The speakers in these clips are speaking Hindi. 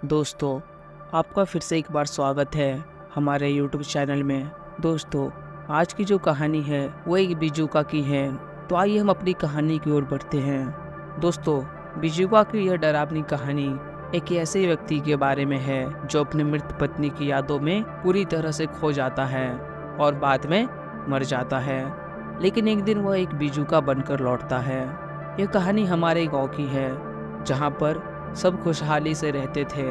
दोस्तों, आपका फिर से एक बार स्वागत है हमारे YouTube चैनल में। दोस्तों, आज की जो कहानी है वो एक बिजुका की है। तो आइए हम अपनी कहानी की ओर बढ़ते हैं। दोस्तों, बिजुका की यह डरावनी कहानी एक ऐसे व्यक्ति के बारे में है जो अपनी मृत पत्नी की यादों में पूरी तरह से खो जाता है और बाद में मर जाता है। लेकिन एक दिन वह एक बिजुका बनकर लौटता है। यह कहानी हमारे गाँव की है, जहाँ पर सब खुशहाली से रहते थे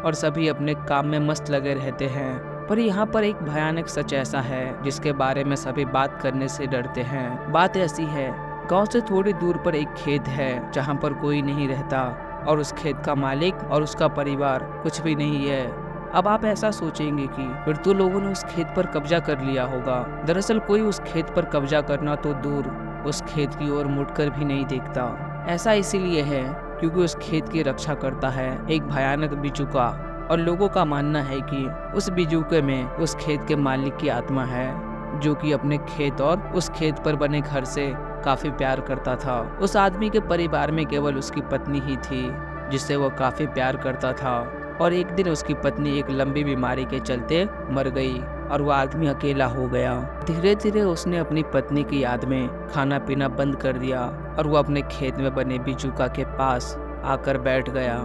और सभी अपने काम में मस्त लगे रहते हैं। पर यहाँ पर एक भयानक सच ऐसा है जिसके बारे में सभी बात करने से डरते हैं। बात ऐसी है, गांव से थोड़ी दूर पर एक खेत है जहाँ पर कोई नहीं रहता और उस खेत का मालिक और उसका परिवार कुछ भी नहीं है। अब आप ऐसा सोचेंगे कि फिर तो लोगों ने उस खेत पर कब्जा कर लिया होगा। दरअसल कोई उस खेत पर कब्जा करना तो दूर, उस खेत की ओर मुड़कर भी नहीं देखता। ऐसा इसीलिए है क्योंकि उस खेत की रक्षा करता है एक भयानक बिजुका, और लोगों का मानना है कि उस बिजुके में उस खेत के मालिक की आत्मा है, जो कि अपने खेत और उस खेत पर बने घर से काफी प्यार करता था। उस आदमी के परिवार में केवल उसकी पत्नी ही थी जिससे वह काफी प्यार करता था, और एक दिन उसकी पत्नी एक लंबी बीमारी के चलते मर गई और वह आदमी अकेला हो गया। धीरे धीरे उसने अपनी पत्नी की याद में खाना पीना बंद कर दिया और वो अपने खेत में बने बिजुका के पास आकर बैठ गया,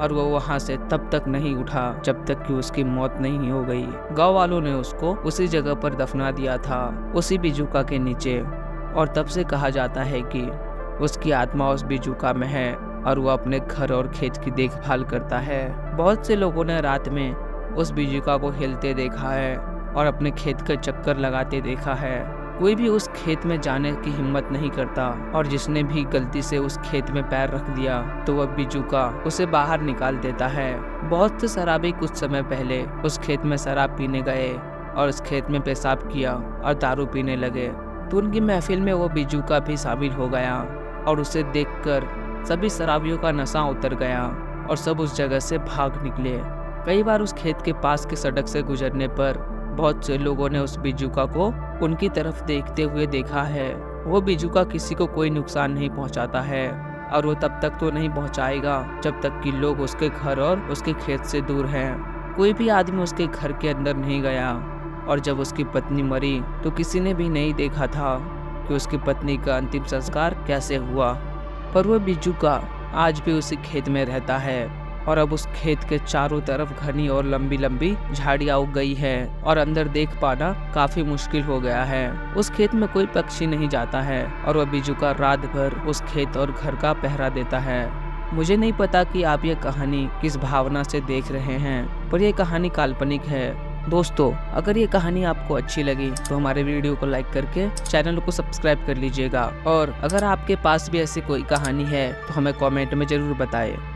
और वो वहाँ से तब तक नहीं उठा जब तक कि उसकी मौत नहीं हो गई। गांव वालों ने उसको उसी जगह पर दफना दिया था, उसी बिजुका के नीचे, और तब से कहा जाता है कि उसकी आत्मा उस बिजुका में है और वो अपने घर और खेत की देखभाल करता है। बहुत से लोगों ने रात में उस बिजुका को हिलते देखा है और अपने खेत का चक्कर लगाते देखा है। कोई भी उस खेत में जाने की हिम्मत नहीं करता, और जिसने भी गलती से उस खेत में पैर रख दिया तो वह बिजुका उसे बाहर निकाल देता है। बहुत से शराबी कुछ समय पहले उस खेत में शराब पीने गए और उस खेत में पेशाब किया और दारू पीने लगे, तो उनकी महफिल में वो बिजुका भी शामिल हो गया, और उसे देखकर सभी शराबियों का नशा उतर गया और सब उस जगह से भाग निकले। कई बार उस खेत के पास की सड़क से गुजरने पर बहुत से लोगों ने उस बिजुका को उनकी तरफ देखते हुए देखा है। वो बिजुका किसी को कोई नुकसान नहीं पहुंचाता है, और वो तब तक तो नहीं पहुंचाएगा जब तक कि लोग उसके घर और उसके खेत से दूर हैं। कोई भी आदमी उसके घर के अंदर नहीं गया, और जब उसकी पत्नी मरी तो किसी ने भी नहीं देखा था कि उसकी पत्नी का अंतिम संस्कार कैसे हुआ। पर वो बिजुका आज भी उसी खेत में रहता है, और अब उस खेत के चारों तरफ घनी और लंबी लंबी झाड़ियां उग गई है और अंदर देख पाना काफी मुश्किल हो गया है। उस खेत में कोई पक्षी नहीं जाता है, और वह बिजुका रात भर उस खेत और घर का पहरा देता है। मुझे नहीं पता कि आप ये कहानी किस भावना से देख रहे हैं, पर यह कहानी काल्पनिक है। दोस्तों, अगर ये कहानी आपको अच्छी लगी तो हमारे वीडियो को लाइक करके चैनल को सब्सक्राइब कर लीजिएगा, और अगर आपके पास भी ऐसी कोई कहानी है तो हमें कमेंट में जरूर बताएं।